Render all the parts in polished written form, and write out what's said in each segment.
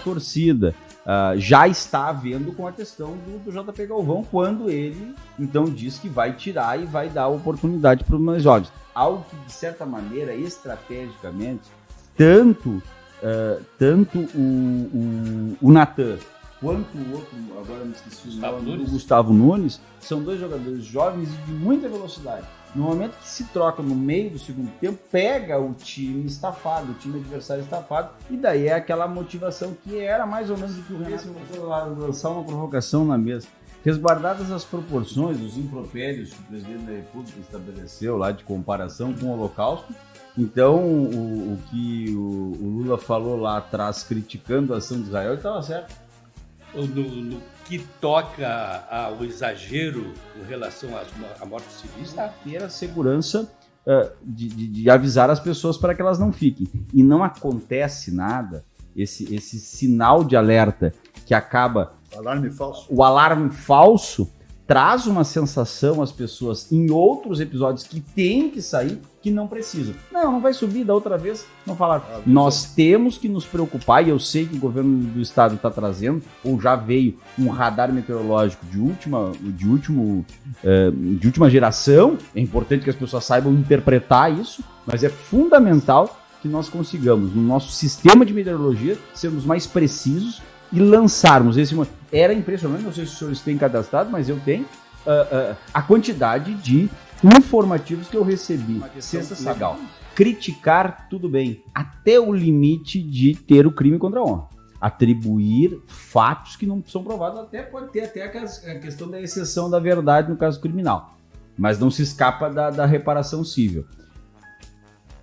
torcida. Já está havendo com a questão do JP Galvão, quando ele, então, diz que vai tirar e vai dar oportunidade para os mais jovens. Algo que, de certa maneira, estrategicamente, tanto o Natan quanto o outro, agora me esqueci o nome, o Gustavo Nunes, são dois jogadores jovens e de muita velocidade. No momento que se troca no meio do segundo tempo, pega o time estafado, o time adversário estafado, e daí é aquela motivação que era mais ou menos o que o Renato lançar uma provocação na mesa. Resguardadas as proporções, os impropérios que o presidente da República estabeleceu lá de comparação com o Holocausto, então o que o Lula falou lá atrás criticando a ação de Israel, ele estava certo. No que toca ao exagero em relação à morte civis, ter a segurança de avisar as pessoas para que elas não fiquem. E não acontece nada, esse sinal de alerta que acaba... Alarme falso. O alarme falso traz uma sensação às pessoas em outros episódios que tem que sair, que não precisam. Não vai subir da outra vez, não falaram. Nós temos que nos preocupar, e eu sei que o governo do estado está trazendo, ou já veio um radar meteorológico de última geração. É importante que as pessoas saibam interpretar isso, mas é fundamental que nós consigamos, no nosso sistema de meteorologia, sermos mais precisos e lançarmos esse... Era impressionante, não sei se os senhores têm cadastrado, mas eu tenho a quantidade de informativos que eu recebi. Legal. Criticar, tudo bem, até o limite de ter o crime contra a honra. Atribuir fatos que não são provados, até pode ter até a questão da exceção da verdade no caso criminal, mas não se escapa da reparação civil.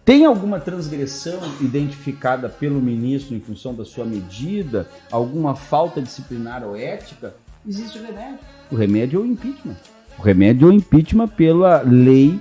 Tem alguma transgressão identificada pelo ministro em função da sua medida? Alguma falta disciplinar ou ética? Existe o remédio. O remédio é o impeachment. O remédio é o impeachment pela lei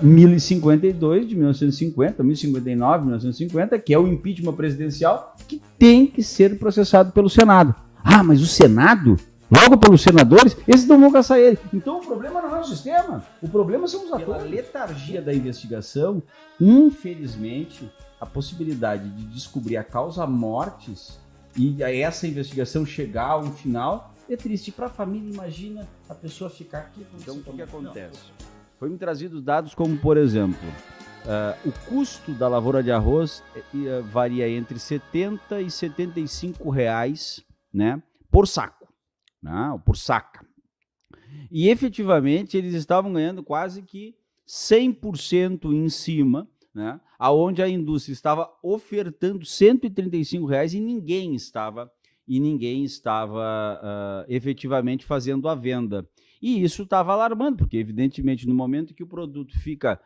1052 de 1950, 1059 de 1950, que é o impeachment presidencial, que tem que ser processado pelo Senado. Ah, mas o Senado? Logo pelos senadores, esses não vão caçar ele. Então o problema não é o sistema, o problema são os atores. Pela letargia da investigação, infelizmente, a possibilidade de descobrir a causa mortes e a essa investigação chegar a um final é triste. Para a família, imagina a pessoa ficar aqui. Então o que acontece? Foi-me trazido dados como, por exemplo, o custo da lavoura de arroz varia entre R$70 e R$75, né, por saco. Não, por saca. E efetivamente eles estavam ganhando quase que 100% em cima, né? Aonde a indústria estava ofertando R$135 e ninguém estava efetivamente fazendo a venda. E isso estava alarmando, porque evidentemente no momento que o produto fica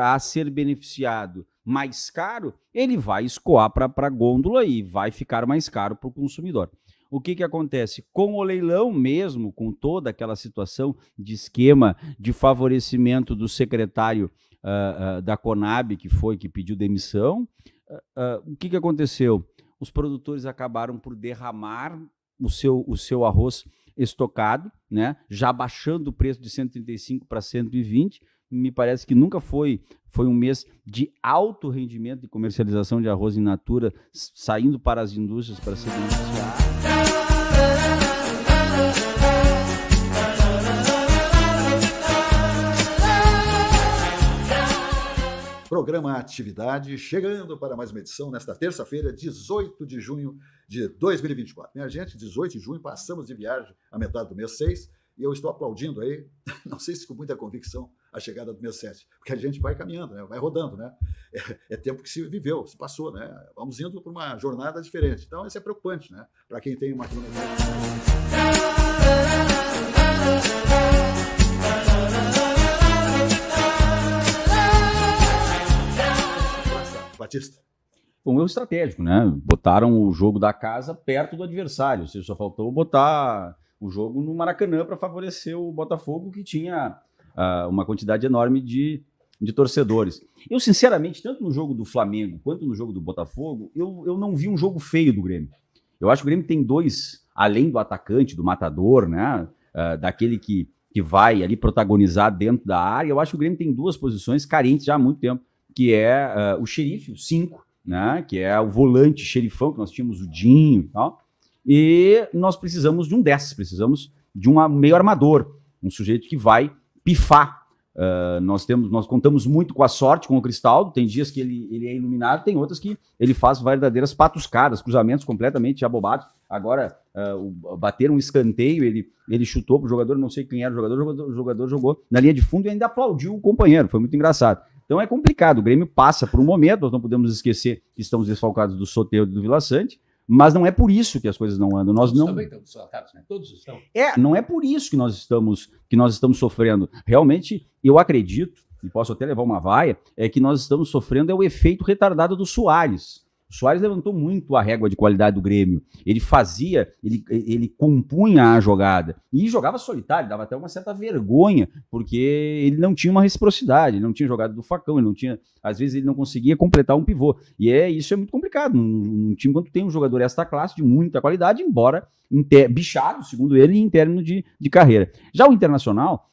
a ser beneficiado mais caro, ele vai escoar para a gôndola e vai ficar mais caro para o consumidor. O que acontece? Com o leilão mesmo, com toda aquela situação de esquema de favorecimento do secretário da Conab, que pediu demissão, o que aconteceu? Os produtores acabaram por derramar o seu arroz estocado, né? Já baixando o preço de 135 para 120. Me parece que nunca foi um mês de alto rendimento de comercialização de arroz in natura, saindo para as indústrias para se beneficiar. Programa Atividade, chegando para mais uma edição nesta terça-feira, 18 de junho de 2024. Minha gente, 18 de junho, passamos de viagem a metade do mês 6, e eu estou aplaudindo aí, não sei se com muita convicção, a chegada do mês 7, porque a gente vai caminhando, né? Vai rodando, né? É tempo que se viveu, se passou, né? Vamos indo para uma jornada diferente. Então, isso é preocupante, né? Para quem tem uma Batista. Um erro estratégico, né? Botaram o jogo da casa perto do adversário, ou seja, só faltou botar o jogo no Maracanã para favorecer o Botafogo, que tinha uma quantidade enorme de torcedores. Eu, sinceramente, tanto no jogo do Flamengo quanto no jogo do Botafogo, eu não vi um jogo feio do Grêmio. Eu acho que o Grêmio tem dois, além do atacante, do matador, né? Daquele que vai ali protagonizar dentro da área, eu acho que o Grêmio tem duas posições carentes já há muito tempo, que é o xerife, o 5, né, que é o volante xerifão, que nós tínhamos o Dinho e tal, e nós precisamos de um desses, precisamos de um meio armador, um sujeito que vai pifar. Nós contamos muito com a sorte, com o Cristaldo. Tem dias que ele é iluminado, tem outras que ele faz verdadeiras patuscadas, cruzamentos completamente abobados. Agora, bateram um escanteio, ele chutou pro jogador, não sei quem era o jogador jogou na linha de fundo e ainda aplaudiu o companheiro, foi muito engraçado. Então é complicado, o Grêmio passa por um momento, nós não podemos esquecer que estamos desfalcados do Soteldo e do Vila Sante, mas não é por isso que as coisas não andam. Nós não... também estamos desfalcados, né? Todos estão. Não é por isso que nós estamos sofrendo. Realmente, eu acredito, e posso até levar uma vaia, que nós estamos sofrendo o efeito retardado do Soares. O Soares levantou muito a régua de qualidade do Grêmio. Ele fazia, ele compunha a jogada. E jogava solitário, dava até uma certa vergonha, porque ele não tinha uma reciprocidade, ele não tinha jogado do facão, ele não tinha, às vezes ele não conseguia completar um pivô. E isso é muito complicado. Um time, quando tem um jogador esta classe, de muita qualidade, embora bichado, segundo ele, em términos de carreira. Já o Internacional...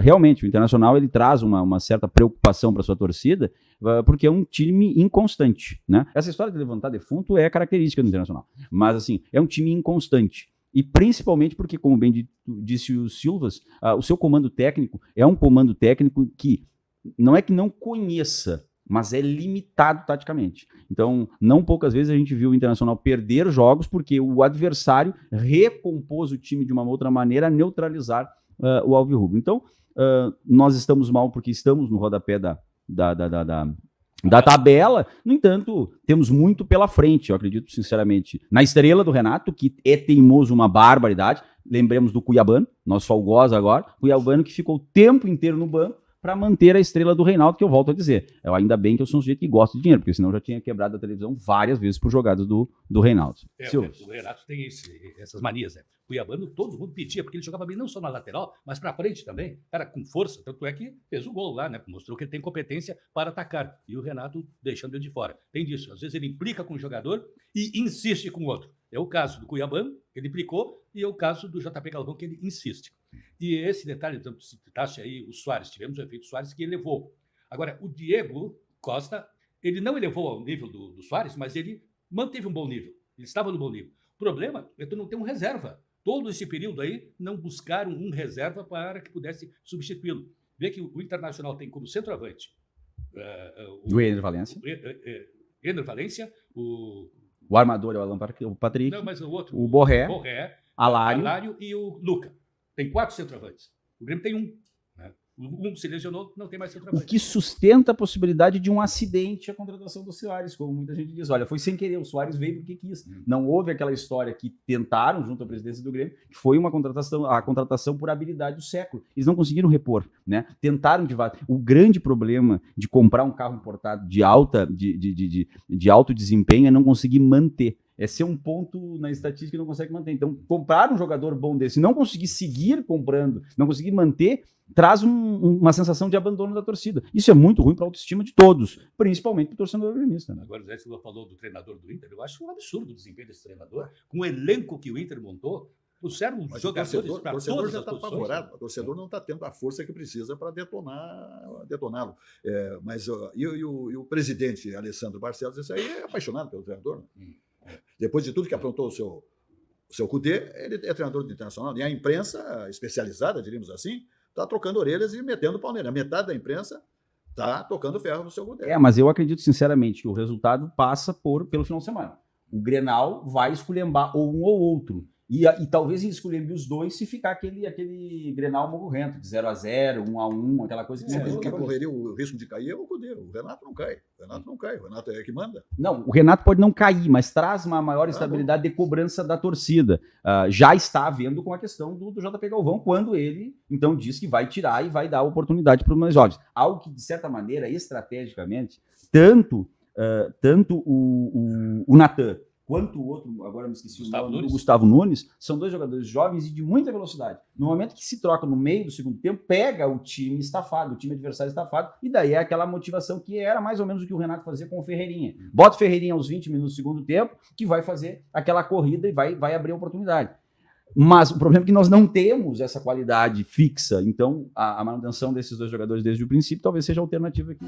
realmente, o Internacional ele traz uma certa preocupação para sua torcida, porque é um time inconstante, né? Essa história de levantar defunto é característica do Internacional, mas assim, é um time inconstante, e principalmente porque, como bem disse o Silvas, o seu comando técnico é um comando técnico que não é que não conheça, mas é limitado taticamente. Então, não poucas vezes a gente viu o Internacional perder jogos porque o adversário recompôs o time de uma outra maneira a neutralizar o alvirrubro. Então, nós estamos mal porque estamos no rodapé da tabela. No entanto, temos muito pela frente, eu acredito sinceramente. Na estrela do Renato, que é teimoso uma barbaridade. Lembremos do Cuiabano, nosso algoz agora. Cuiabano que ficou o tempo inteiro no banco para manter a estrela do Reinaldo, que eu volto a dizer. Ainda bem que eu sou um sujeito que gosta de dinheiro, porque senão eu já tinha quebrado a televisão várias vezes por jogadas do Reinaldo. O Renato tem essas manias, né? Cuiabano, todo mundo pedia, porque ele jogava bem não só na lateral, mas para frente também. Cara, com força, tanto é que fez o gol lá, né? Mostrou que ele tem competência para atacar. E o Renato deixando ele de fora. Tem disso. Às vezes ele implica com o jogador e insiste com o outro. É o caso do Cuiabano, que ele implicou, e é o caso do JP Galvão, que ele insiste. E esse detalhe, então, citaste aí o Soares, tivemos o efeito Soares que elevou. Agora, o Diego Costa, ele não elevou ao nível do Soares, mas ele manteve um bom nível. Ele estava no bom nível. O problema é que tu não tem um reserva. Todo esse período aí, não buscaram um reserva para que pudesse substituí-lo. Vê que o Internacional tem como centroavante o Ener Valencia. Ener Valencia, o armador é o Alan Patrick. Não, mas o outro. O Borré. Alário e o Luca. Tem 4 centroavantes. O Grêmio tem 1. Né? Um se lesionou, não tem mais centroavante. O que sustenta a possibilidade de um acidente a contratação do Soares, como muita gente diz. Olha, foi sem querer, o Soares veio porque quis. Não houve aquela história que tentaram junto à presidência do Grêmio, que foi a contratação por habilidade do século. Eles não conseguiram repor, né? Tentaram de vários. O grande problema de comprar um carro importado de alto desempenho é não conseguir manter. É ser um ponto na estatística que não consegue manter. Então, comprar um jogador bom desse, não conseguir seguir comprando, não conseguir manter, traz uma sensação de abandono da torcida. Isso é muito ruim para a autoestima de todos, principalmente para o torcedor gremista. Né? Agora, o Zé Silva falou do treinador do Inter. Eu acho um absurdo o desempenho desse treinador. Com o elenco que o Inter montou, puseram jogadores para todas as posições. O torcedor já está apavorado. O torcedor não está tendo a força que precisa para detoná-lo. Mas o presidente Alessandro Barcelos, isso aí é apaixonado pelo treinador. Né? Depois de tudo que aprontou o seu Cudê, ele é treinador do Internacional. E a imprensa especializada, diríamos assim, está trocando orelhas e metendo pau nele. A metade da imprensa está tocando ferro no seu Cudê. Mas eu acredito sinceramente que o resultado passa pelo final de semana. O Grenal vai esculhambar ou um ou outro. E talvez escolher os dois se ficar aquele Grenal morrendo, de 0-0, 1-1, aquela coisa que... Mas o que correria o risco de cair é o Cudê. O Renato não cai. O Renato é que manda. Não, o Renato pode não cair, mas traz uma maior estabilidade de cobrança da torcida. Já está havendo com a questão do JP Galvão, quando ele, então, diz que vai tirar e vai dar oportunidade para os mais jovens. Algo que, de certa maneira, estrategicamente, tanto o Natan quanto o outro, agora me esqueci o nome, o Gustavo Nunes, são dois jogadores jovens e de muita velocidade. No momento que se troca no meio do segundo tempo, pega o time estafado, o time adversário estafado, e daí é aquela motivação que era mais ou menos o que o Renato fazia com o Ferreirinha. Bota o Ferreirinha aos 20 minutos do segundo tempo, que vai fazer aquela corrida e vai abrir a oportunidade. Mas o problema é que nós não temos essa qualidade fixa, então a manutenção desses dois jogadores desde o princípio talvez seja a alternativa aqui.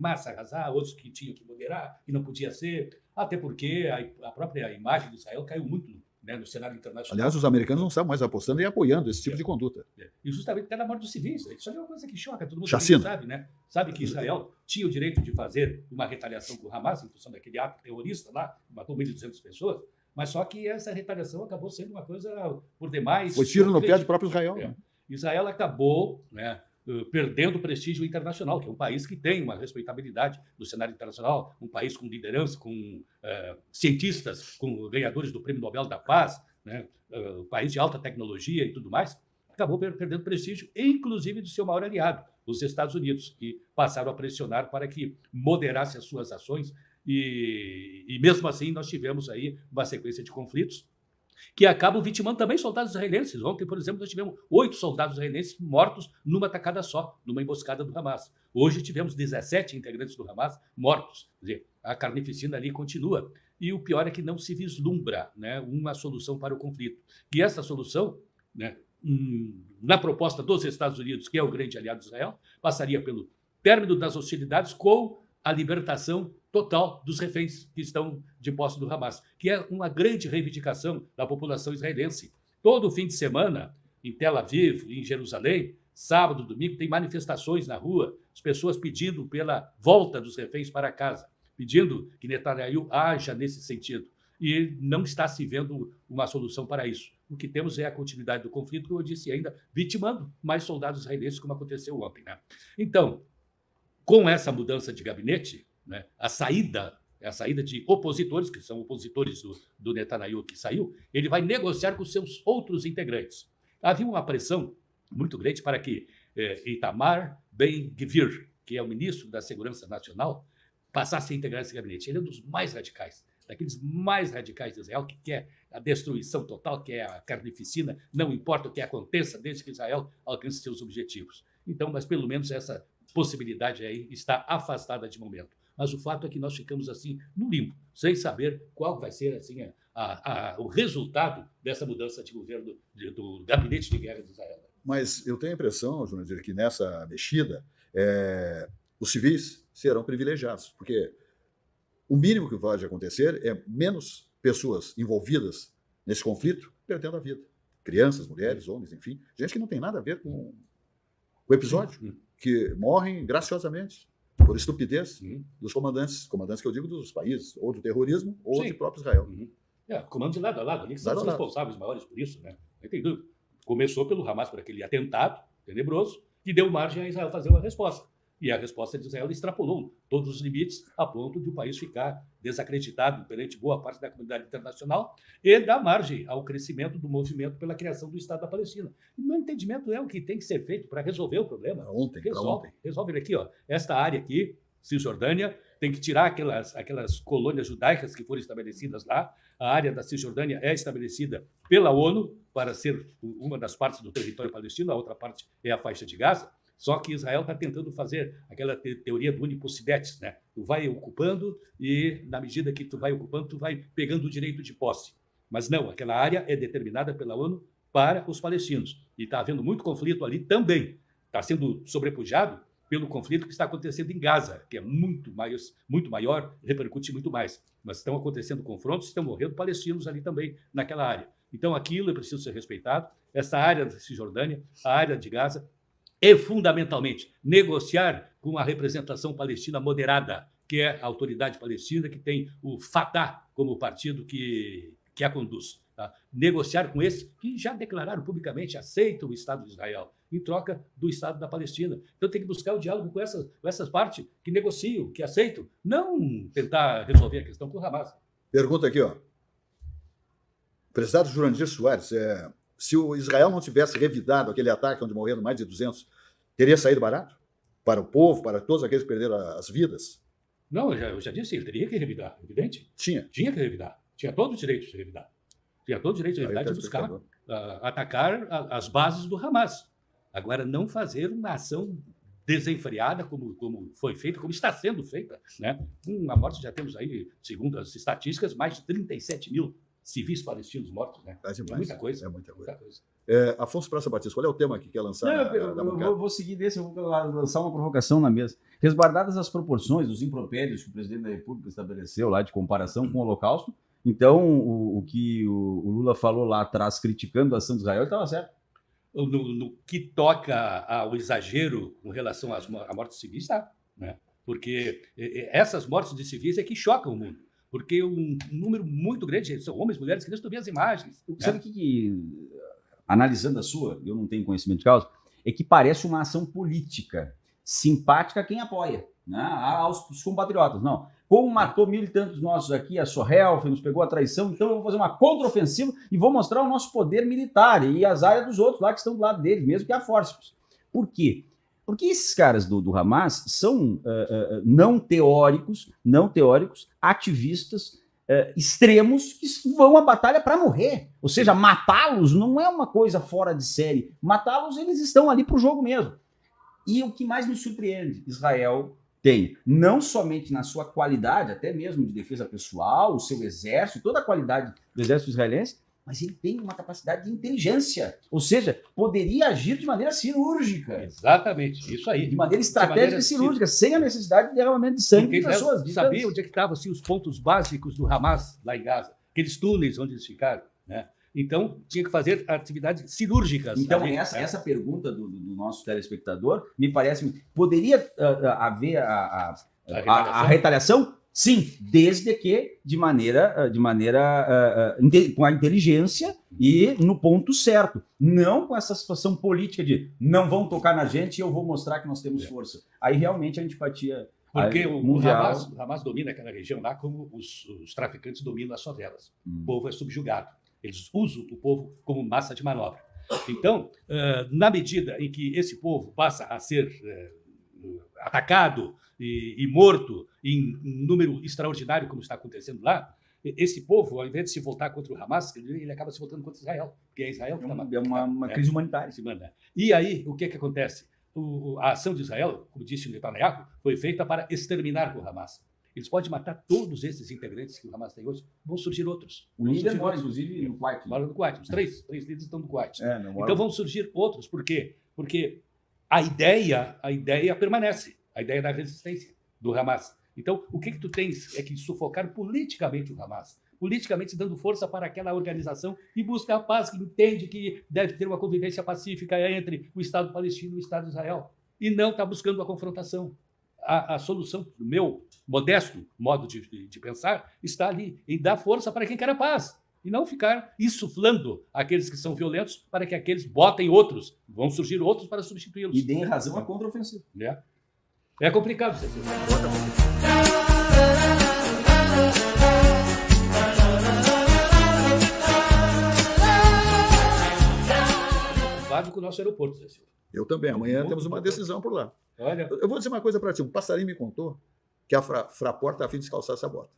massa arrasar, outros que tinham que moderar, e não podia ser, até porque a própria imagem de Israel caiu muito, né, no cenário internacional. Aliás, os americanos não estão mais apostando e apoiando esse tipo de conduta. E justamente até na morte dos civis. Isso é uma coisa que choca, todo mundo Chacina. sabe, né? Sabe que Israel tinha o direito de fazer uma retaliação com o Hamas, em função daquele ato terrorista lá, que matou 1.200 pessoas, mas só que essa retaliação acabou sendo uma coisa por demais... Foi tiro no pé do próprio Israel. É. Israel acabou, né, perdendo o prestígio internacional, que é um país que tem uma respeitabilidade no cenário internacional, um país com liderança, com cientistas, com ganhadores do Prêmio Nobel da Paz, né, um país de alta tecnologia e tudo mais, acabou perdendo prestígio, inclusive do seu maior aliado, os Estados Unidos, que passaram a pressionar para que moderasse as suas ações e mesmo assim nós tivemos aí uma sequência de conflitos que acabam vitimando também soldados israelenses. Ontem, por exemplo, nós tivemos 8 soldados israelenses mortos numa tacada só, numa emboscada do Hamas. Hoje tivemos 17 integrantes do Hamas mortos. Quer dizer, a carnificina ali continua. E o pior é que não se vislumbra, né, uma solução para o conflito. E essa solução, né, na proposta dos Estados Unidos, que é o grande aliado de Israel, passaria pelo término das hostilidades com a libertação total dos reféns que estão de posse do Hamas, que é uma grande reivindicação da população israelense. Todo fim de semana, em Tel Aviv, em Jerusalém, sábado, domingo, tem manifestações na rua, as pessoas pedindo pela volta dos reféns para casa, pedindo que Netanyahu haja nesse sentido. E não está se vendo uma solução para isso. O que temos é a continuidade do conflito, como eu disse, ainda vitimando mais soldados israelenses, como aconteceu ontem, né? Então, com essa mudança de gabinete, né, a saída de opositores, que são opositores do Netanyahu que saiu, ele vai negociar com seus outros integrantes. Havia uma pressão muito grande para que Itamar Ben-Gvir, que é o ministro da Segurança Nacional, passasse a integrar esse gabinete. Ele é um dos mais radicais, daqueles mais radicais de Israel, que quer a destruição total, que é a carnificina, não importa o que aconteça, desde que Israel alcance seus objetivos. Então, mas pelo menos essa possibilidade aí está afastada de momento. Mas o fato é que nós ficamos assim no limbo, sem saber qual vai ser assim o resultado dessa mudança de governo do gabinete de guerra de Israel. Mas eu tenho a impressão, Jurandir, que nessa mexida os civis serão privilegiados, porque o mínimo que pode acontecer é menos pessoas envolvidas nesse conflito perdendo a vida. Crianças, mulheres, homens, enfim. Gente que não tem nada a ver com o episódio, que morrem graciosamente por estupidez dos comandantes que eu digo dos países, ou do terrorismo, ou de próprio Israel. Comandos de lado a lado, ali que são os responsáveis maiores por isso, né? Começou pelo Hamas, por aquele atentado tenebroso, que deu margem a Israel fazer uma resposta. E a resposta de Israel extrapolou todos os limites a ponto de o país ficar desacreditado perante boa parte da comunidade internacional e dar margem ao crescimento do movimento pela criação do Estado da Palestina. E meu entendimento é o que tem que ser feito para resolver o problema. Resolve ele aqui, ó. Esta área aqui, Cisjordânia, tem que tirar aquelas colônias judaicas que foram estabelecidas lá. A área da Cisjordânia é estabelecida pela ONU para ser uma das partes do território palestino, a outra parte é a faixa de Gaza. Só que Israel está tentando fazer aquela teoria do unipossidetis, né? Tu vai ocupando e, na medida que tu vai ocupando, tu vai pegando o direito de posse. Mas não, aquela área é determinada pela ONU para os palestinos. E está havendo muito conflito ali também. Está sendo sobrepujado pelo conflito que está acontecendo em Gaza, que é muito maior, repercute muito mais. Mas estão acontecendo confrontos, estão morrendo palestinos ali também, naquela área. Então, aquilo é preciso ser respeitado. Essa área da Cisjordânia, a área de Gaza, é fundamentalmente negociar com a representação palestina moderada, que é a autoridade palestina, que tem o Fatah como partido que a conduz. Tá? Negociar com esses que já declararam publicamente, aceitam o Estado de Israel, em troca do Estado da Palestina. Então tem que buscar o diálogo com essas partes que negociam, que aceitam, não tentar resolver a questão com o Hamas. Pergunta aqui, ó. Prezado Jurandir Soares, se o Israel não tivesse revidado aquele ataque onde morreram mais de 200, teria saído barato? Para o povo, para todos aqueles que perderam as vidas? Não, eu já disse, ele teria que revidar, evidente. Tinha que revidar. Tinha todo o direito de revidar. Tinha todo o direito de revidar, de buscar atacar as bases do Hamas. Agora, não fazer uma ação desenfreada como foi feita, como está sendo feita, né? A morte já temos aí, segundo as estatísticas, mais de 37 mil civis palestinos mortos, né? É muita coisa. Afonso Praça Batista, qual é o tema que quer lançar? Eu vou seguir desse, eu vou lançar uma provocação na mesa. Resguardadas as proporções dos impropérios que o presidente da República estabeleceu lá de comparação com o Holocausto, então o que o Lula falou lá atrás criticando a ação de Israel estava certo. No que toca ao exagero com relação à morte civil, está, né? Porque essas mortes de civis é que chocam o mundo. Porque um número muito grande são homens, mulheres, crianças, tu vê as imagens. Sabe o que, analisando a sua, eu não tenho conhecimento de causa, é que parece uma ação política, simpática a quem apoia, né? Aos compatriotas. Não, como matou 1.000 e tantos nossos aqui, a Sorrel, nos pegou a traição, então eu vou fazer uma contraofensiva e vou mostrar o nosso poder militar e as áreas dos outros lá que estão do lado deles, mesmo que a força. Por quê? Porque esses caras do Hamas são não teóricos, ativistas, extremos que vão à batalha para morrer. Ou seja, matá-los não é uma coisa fora de série. Matá-los, eles estão ali para o jogo mesmo. E o que mais me surpreende, Israel tem, não somente na sua qualidade, até mesmo de defesa pessoal, o seu exército, toda a qualidade do exército israelense, mas ele tem uma capacidade de inteligência. Ou seja, poderia agir de maneira cirúrgica. Exatamente, isso aí. De maneira estratégica e cirúrgica, sem a necessidade de derramamento de sangue de pessoas. Sabia onde é que estavam assim, os pontos básicos do Hamas lá em Gaza? Aqueles túneis onde eles ficaram, né? Então, tinha que fazer atividades cirúrgicas. Então, essa pergunta do nosso telespectador, me parece... Poderia haver a retaliação? Sim, desde que com a inteligência e no ponto certo. Não com essa situação política de não vão tocar na gente e eu vou mostrar que nós temos força. Aí realmente a antipatia porque mundial... o Hamas domina aquela região lá como os traficantes dominam as favelas. O povo é subjugado. Eles usam o povo como massa de manobra. Então, na medida em que esse povo passa a ser atacado e morto em número extraordinário, como está acontecendo lá, esse povo, ao invés de se voltar contra o Hamas, ele acaba se voltando contra Israel, porque é Israel que está... É uma crise humanitária. E aí, o que acontece? A ação de Israel, como disse o Netanyahu, foi feita para exterminar o Hamas. Eles podem matar todos esses integrantes que o Hamas tem hoje, vão surgir outros. O líder mora, inclusive, no Kuwait. Mora no Kuwait. Os três líderes estão no Kuwait. Então vão surgir outros. Por quê? Porque a ideia permanece. A ideia da resistência do Hamas. Então, o que tu tens é que sufocar politicamente o Hamas. Politicamente dando força para aquela organização e buscar a paz, que entende que deve ter uma convivência pacífica entre o Estado palestino e o Estado de Israel. E não está buscando a confrontação. A solução, do meu modesto modo de pensar, está ali, em dar força para quem quer a paz. E não ficar insuflando aqueles que são violentos para que aqueles botem outros. Vão surgir outros para substituí-los. E deem razão à contraofensiva. É complicado, Cecília. Preocupado com o nosso aeroporto, Cecília. Eu também. Amanhã temos uma decisão por lá. Olha. Eu vou dizer uma coisa para ti. Um passarinho me contou que a Fraport está a fim de descalçar essa bota.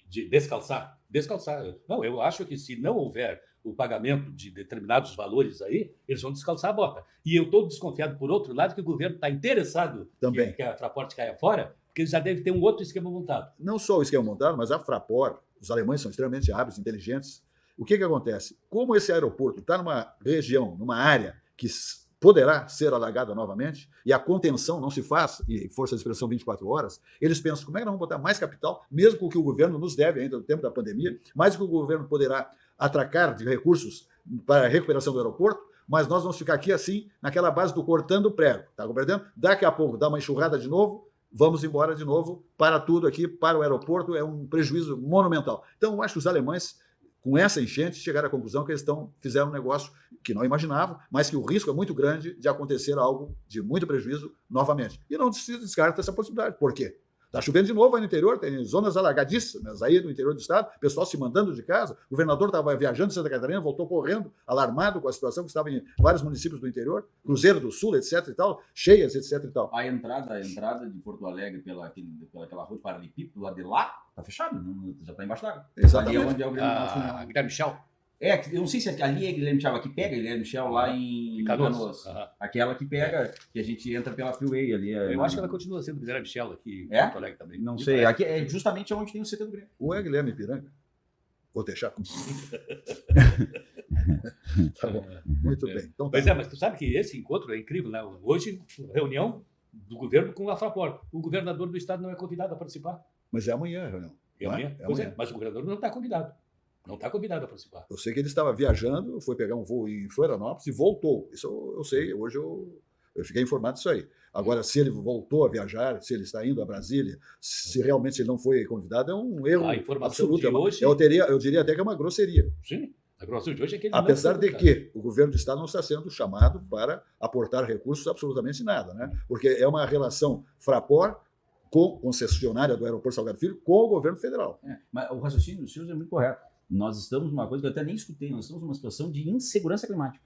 De descalçar? Descalçar. Não, eu acho que se não houver o pagamento de determinados valores aí, eles vão descalçar a bota. E eu estou desconfiado, por outro lado, que o governo está interessado também que a Fraport caia fora, porque eles já devem ter um outro esquema montado. Não só o esquema montado, mas a Fraport, os alemães são extremamente hábeis, inteligentes. O que acontece? Como esse aeroporto está numa região, numa área que poderá ser alagada novamente, e a contenção não se faz, e força de expressão 24 horas, eles pensam, como é que nós vamos botar mais capital, mesmo com o que o governo nos deve ainda no tempo da pandemia, mais do que o governo poderá atracar de recursos para a recuperação do aeroporto, mas nós vamos ficar aqui assim, naquela base do cortando o prego, tá compreendendo? Daqui a pouco dá uma enxurrada de novo, vamos embora de novo, para tudo aqui, para o aeroporto, é um prejuízo monumental. Então, eu acho que os alemães, com essa enchente, chegaram à conclusão que eles fizeram um negócio que não imaginavam, mas que o risco é muito grande de acontecer algo de muito prejuízo novamente. E não se descarta essa possibilidade. Por quê? Está chovendo de novo aí no interior, tem zonas alagadíssimas aí no interior do estado, pessoal se mandando de casa. O governador estava viajando em Santa Catarina, voltou correndo, alarmado com a situação que estava em vários municípios do interior, Cruzeiro do Sul, etc. e tal, cheias, etc. e tal. A entrada de Porto Alegre pelaquela rua de Paralelepípedo, lá de lá, está fechada, já está embaixo d'água. Exatamente. Ali é onde é o Grêmio Guilherme Michel. Eu não sei se ali é Guilherme Michel, aqui pega Guilherme Michel lá em Canoas. Aquela que pega, que a gente entra pela Freeway ali. Eu acho que ela continua sendo Guilherme Michel aqui em Porto Alegre também. Não sei, aqui é justamente onde tem o CT do Grêmio. Ou é Guilherme Ipiranga, ou Teixeira. Tá bom, muito bem. Então, Pois é, mas tu sabe que esse encontro é incrível, né? Hoje, reunião do governo com a Fraport. O governador do estado não é convidado a participar. Mas é amanhã a reunião. É não amanhã? É Pois amanhã. é, mas o governador não está convidado. Não está convidado a participar. Eu sei que ele estava viajando, foi pegar um voo em Florianópolis e voltou. Isso eu sei, hoje eu fiquei informado disso aí. Agora, se ele voltou a viajar, se ele está indo a Brasília, se realmente ele não foi convidado, é um erro A informação absoluto. de hoje... Eu diria até que é uma grosseria. Sim, a informação de hoje é que ele Apesar não de foi que o governo do Estado não está sendo chamado para aportar recursos absolutamente nada, né? Porque é uma relação Fraport com concessionária do Aeroporto Salgado Filho com o governo federal. Mas o raciocínio dos senhores é muito correto. Nós estamos numa coisa que eu até nem escutei, nós estamos numa situação de insegurança climática.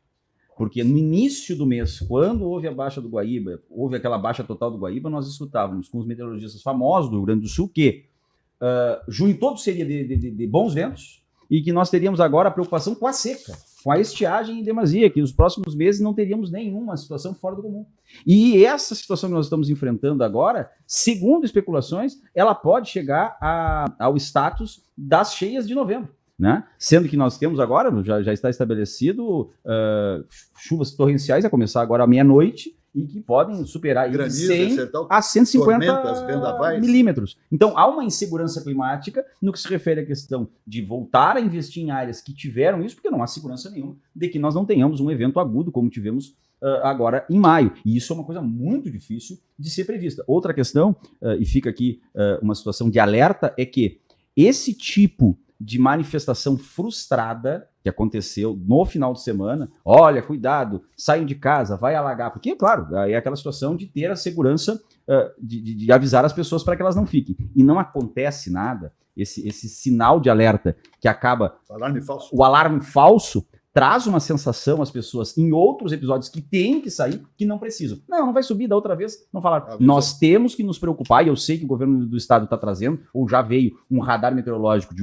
Porque no início do mês, quando houve a baixa do Guaíba, houve aquela baixa total do Guaíba, nós escutávamos com os meteorologistas famosos do Rio Grande do Sul que junho todo seria de bons ventos e que nós teríamos agora a preocupação com a seca, com a estiagem em demasia, que nos próximos meses não teríamos nenhuma situação fora do comum. E essa situação que nós estamos enfrentando agora, segundo especulações, ela pode chegar ao status das cheias de novembro. Né? Sendo que nós temos agora, já está estabelecido, chuvas torrenciais a começar agora à meia-noite e que podem superar de 100 a 150 milímetros. Então, há uma insegurança climática no que se refere à questão de voltar a investir em áreas que tiveram isso, porque não há segurança nenhuma de que nós não tenhamos um evento agudo como tivemos agora em maio. E isso é uma coisa muito difícil de ser prevista. Outra questão, e fica aqui uma situação de alerta, é que esse tipo de manifestação frustrada que aconteceu no final de semana, olha, cuidado, saiam de casa, vai alagar, porque, claro, é aquela situação de ter a segurança de avisar as pessoas para que elas não fiquem. E não acontece nada, esse sinal de alerta que acaba... O alarme falso traz uma sensação às pessoas em outros episódios que têm que sair, que não precisam. Não vai subir da outra vez, não falaram. Nós temos que nos preocupar, e eu sei que o governo do estado está trazendo, ou já veio um radar meteorológico de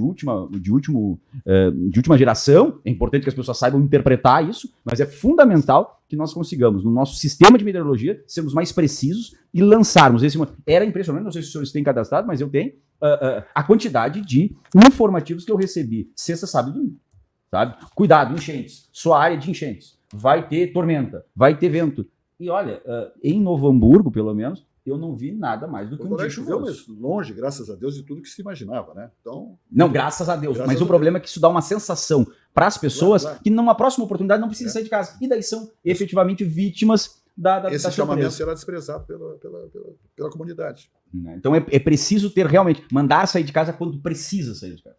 última geração. É importante que as pessoas saibam interpretar isso, mas é fundamental que nós consigamos, no nosso sistema de meteorologia, sermos mais precisos e lançarmos esse... Era impressionante, não sei se os senhores têm cadastrado, mas eu tenho a quantidade de informativos que eu recebi sexta, sábado e domingo. Sabe? Cuidado, enchentes, sua área de enchentes, vai ter tormenta, vai ter vento. E olha, em Novo Hamburgo, pelo menos, eu não vi nada mais do que um dia chuvoso. Mas longe, graças a Deus, de tudo que se imaginava, né? Então, não, graças a Deus, mas o problema é que isso dá uma sensação para as pessoas que numa próxima oportunidade não precisam sair de casa. E daí são efetivamente vítimas da esse chamamento será desprezado pela comunidade. Então é preciso ter realmente, mandar sair de casa quando precisa sair de casa.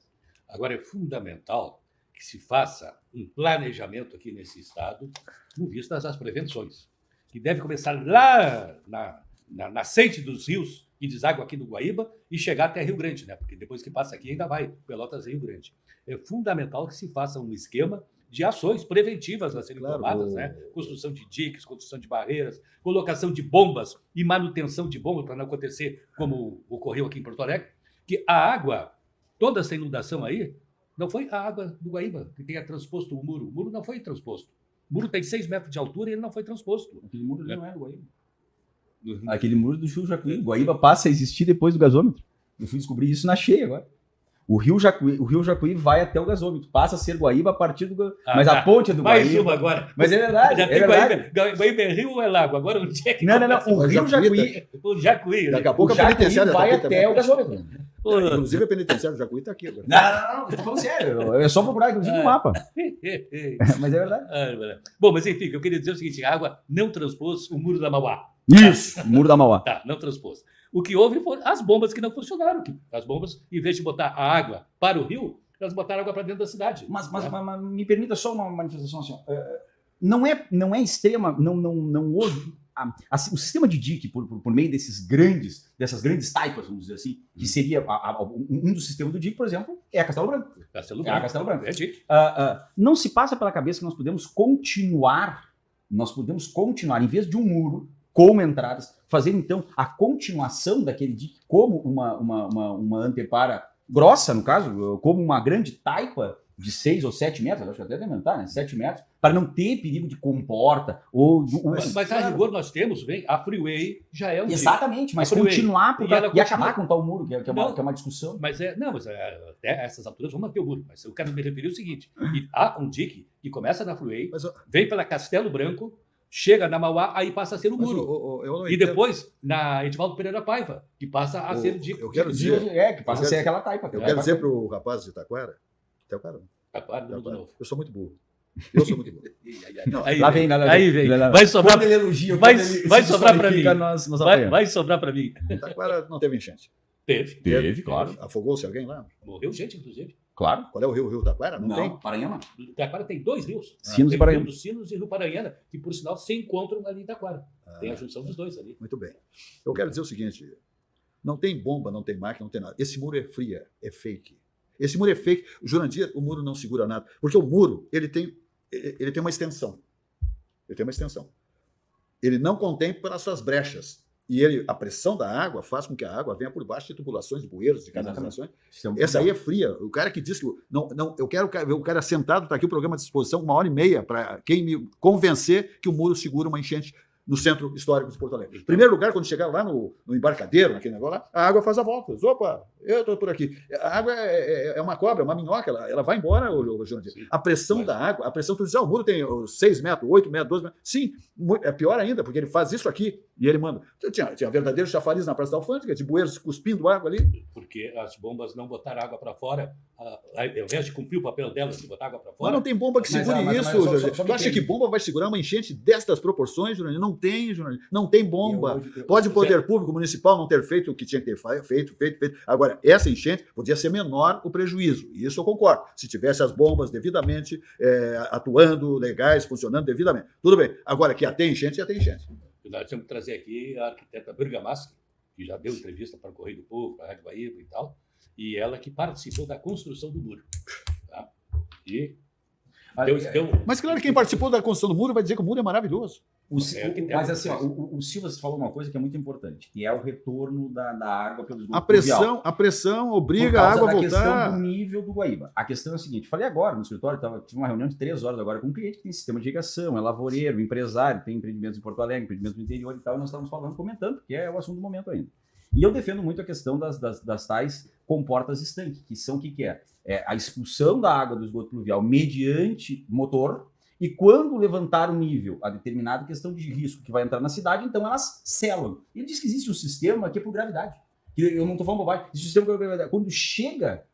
Agora é fundamental que se faça um planejamento aqui nesse estado com vistas às prevenções, que deve começar lá na nascente dos rios que deságua aqui no Guaíba e chegar até Rio Grande, né? Porque depois que passa aqui ainda vai Pelotas e Rio Grande. É fundamental que se faça um esquema de ações preventivas a serem tomadas, né? Construção de diques, construção de barreiras, colocação de bombas e manutenção de bombas para não acontecer como ocorreu aqui em Porto Alegre, que a água, toda essa inundação aí, não foi a água do Guaíba que tenha transposto o muro. O muro não foi transposto. O muro tem 6 metros de altura e ele não foi transposto. Aquele muro não é do Guaíba. Aquele muro do Rio Jacuí. O Guaíba passa a existir depois do gasômetro. Eu fui descobrir isso na cheia agora. O Rio Jacuí vai até o gasômetro. Passa a ser Guaíba a partir do... Mas a ponte é do Guaíba. Mais uma agora. Mas é verdade. Já tem verdade. Guaíba é rio ou é lago? Agora onde é que... Não. O Rio Jacuí... O Jacuí. Daqui a pouco a penitenciária vai até o gasômetro. Inclusive a penitenciária do Jacuí está aqui agora. Não, estou falando sério. É só procurar, inclusive, no mapa. Mas é verdade. Bom, mas enfim, eu queria dizer o seguinte: a água não transpôs o muro da Mauá. Isso, o muro da Mauá. Tá, não transpôs. O que houve foram as bombas que não funcionaram. As bombas, em vez de botar a água para o rio, elas botaram água para dentro da cidade. Mas me permita só uma manifestação assim. Não é extrema, não houve... o sistema de dique, por meio dessas grandes taipas, vamos dizer assim, que seria um dos sistemas do dique, por exemplo, é a Castelo Branco. Castelo Branco. É dique. Não se passa pela cabeça que nós podemos continuar, em vez de um muro, com entradas, fazer então a continuação daquele dique como uma antepara grossa, no caso, como uma grande taipa de 6 ou 7 metros, acho que até deve aumentar, né? 7 metros, para não ter perigo de comporta ou... Mas a rigor nós temos, a freeway já é um Exatamente, mas continuar por e acabar com tal muro, que é uma discussão. Mas até essas alturas vamos manter o muro. Mas eu quero me referir ao seguinte, há um dique que começa na freeway, vem pela Castelo Branco, chega na Mauá, aí passa a ser o muro. E depois, na Edivaldo Pereira Paiva, que passa a ser o dique. Eu quero dizer... que passa a ser aquela taipa. Eu quero dizer para o rapaz de Taquara, eu sou muito burro. Lá vem. Vai sobrar para mim. Vai sobrar para mim. Taquara não teve enchente. Teve, claro. Afogou-se alguém lá? Morreu gente, inclusive. Claro. Qual é o rio Taquara? Não tem? Paranhama. Taquara tem 2 rios. Sinos e Paranhama. Rio dos Sinos e Rio Paranhama, que por sinal se encontram ali em Taquara. Tem a junção dos dois ali. Muito bem. Eu quero dizer o seguinte, não tem bomba, não tem máquina, não tem nada. Esse muro é fria, é fake. Esse muro é fake. O Jurandir, o muro não segura nada. Porque o muro, ele tem uma extensão. Ele não contém pelas suas brechas. E a pressão da água faz com que a água venha por baixo de tubulações, de bueiros, de canalizações. Essa aí é fria. O cara que diz que... eu quero ver o cara sentado, está aqui o programa de exposição, 1h30, para quem me convencer que o muro segura uma enchente no centro histórico de Porto Alegre. Em primeiro lugar, quando chegar lá no embarcadeiro, naquele negócio lá, a água faz a volta. Opa, eu estou por aqui. A água é uma cobra, uma minhoca, ela vai embora, Jurandir. A pressão da água, tu diz, o muro tem 6 metros, 8 metros, 12 metros. Sim, é pior ainda, porque ele faz isso aqui e ele manda. Tinha verdadeiro chafariz na Praça da Alfândega, de bueiros cuspindo água ali. Porque as bombas não botaram água para fora, ao invés de cumprir o papel delas, de botar água para fora. Mas não tem bomba que segure isso, Jurandir. Tu acha que bomba vai segurar uma enchente destas proporções, Jurandir? Não tem, Jurandir. Não tem bomba. Pode o poder público municipal não ter feito o que tinha que ter feito. Agora, essa enchente podia ser menor o prejuízo. E isso eu concordo. Se tivesse as bombas devidamente atuando, legais, funcionando devidamente. Tudo bem. Agora, que ia ter enchente, ia ter enchente. Nós temos que trazer aqui a arquiteta Bergamaschi, que já deu entrevista para o Correio do Povo, para a Rádio Guaíba e tal, e ela que participou da construção do muro. Tá? Mas claro, quem participou da construção do muro vai dizer que o muro é maravilhoso. Mas assim, o Silva falou uma coisa que é muito importante, que é o retorno da água pelo esgoto a pressão obriga a água a voltar. A questão do nível do Guaíba. A questão é a seguinte, falei agora no escritório, tive uma reunião de 3 horas agora com um cliente que tem sistema de irrigação, é lavoureiro, empresário, tem empreendimentos em Porto Alegre, empreendimentos no interior e tal, e nós estávamos comentando, que é o assunto do momento ainda. E eu defendo muito a questão das tais comportas estanque, que são o que é? É a expulsão da água do esgoto pluvial mediante motor. E quando levantar o nível a determinada questão de risco que vai entrar na cidade, então elas selam. Ele diz que existe um sistema que é por gravidade. Eu não estou falando bobagem. Existe um sistema por gravidade. Quando chega,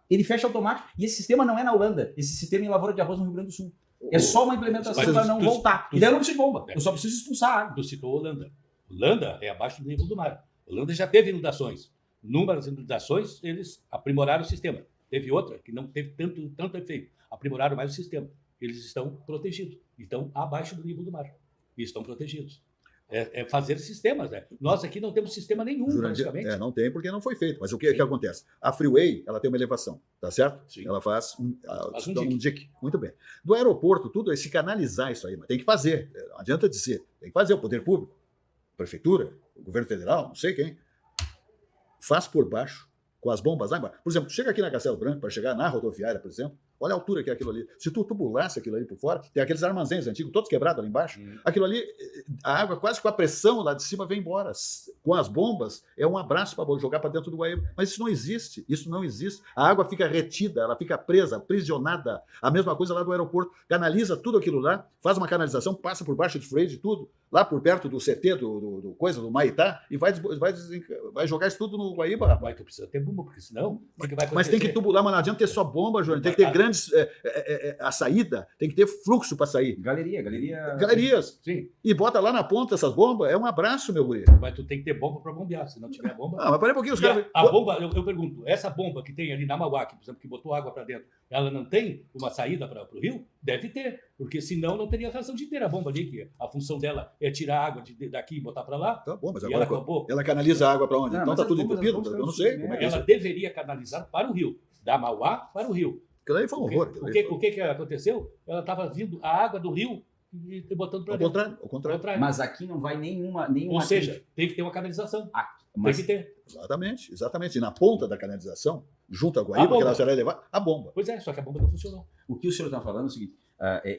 ele fecha automático. E esse sistema não é na Holanda. Esse sistema é em lavoura de arroz no Rio Grande do Sul. É só uma implementação para não voltar. E daí eu não preciso de bomba. Eu só preciso expulsar a água. Tu citou Holanda. Holanda é abaixo do nível do mar. Holanda já teve inundações. Numa das inundações, eles aprimoraram o sistema. Teve outra que não teve tanto efeito. Aprimoraram mais o sistema. Eles estão protegidos, estão abaixo do nível do mar e estão protegidos. É fazer sistemas, né? Nós aqui não temos sistema nenhum, Jurandir, praticamente. Não tem porque não foi feito. Mas o que acontece? A freeway, ela tem uma elevação, tá certo? Sim. Ela faz um dique. Muito bem. Do aeroporto, tudo é se canalizar isso aí, mas tem que fazer. Não adianta dizer. Tem que fazer o poder público, a prefeitura, o governo federal, não sei quem. Faz por baixo, com as bombas lá embaixo. Por exemplo, chega aqui na Castelo Branco, para chegar na rodoviária, por exemplo, olha a altura que é aquilo ali. Se tu tubulasse aquilo ali por fora, tem aqueles armazéns antigos, todos quebrados ali embaixo, aquilo ali, a água quase com a pressão lá de cima vem embora. Com as bombas, é um abraço para jogar para dentro do Guaíba. Mas isso não existe. A água fica retida, ela fica presa, aprisionada. A mesma coisa lá do aeroporto. Canaliza tudo aquilo lá, faz uma canalização, passa por baixo de freio de tudo, lá por perto do CT, do Maitá, e vai jogar isso tudo no Guaíba, rapaz. Mas tu precisa ter bomba, porque senão... Que vai mas tem que tubular, mas não adianta ter só bomba, João. Tem que ter grandes... a saída, tem que ter fluxo para sair. Galerias. Sim. E bota lá na ponta essas bombas, é um abraço, meu guri. Mas tu tem que ter bomba para bombear, se não tiver bomba... Mas peraí um pouquinho, os caras... A bomba, eu pergunto, essa bomba que tem ali na Mauá, por exemplo, que botou água para dentro, ela não tem uma saída para o rio? Deve ter, porque senão não teria razão de ter a bomba ali, que a função dela é tirar a água daqui e botar para lá. Tá bom, mas agora ela canaliza a água para onde? Então tá tudo entupido? Eu não sei. Como é que ela deveria canalizar para o rio, da Mauá para o rio. Aquilo aí foi um horror. O que aconteceu? Ela estava vindo a água do rio e botando para dentro. Ao contrário. Mas aqui não vai nenhuma... Ou seja, tem que ter uma canalização. Mas Tem que ter. Exatamente. E na ponta da canalização, junto à Guaíba, que ela vai levar, a bomba. Pois é, só que a bomba não funcionou. o que o senhor está falando é o seguinte,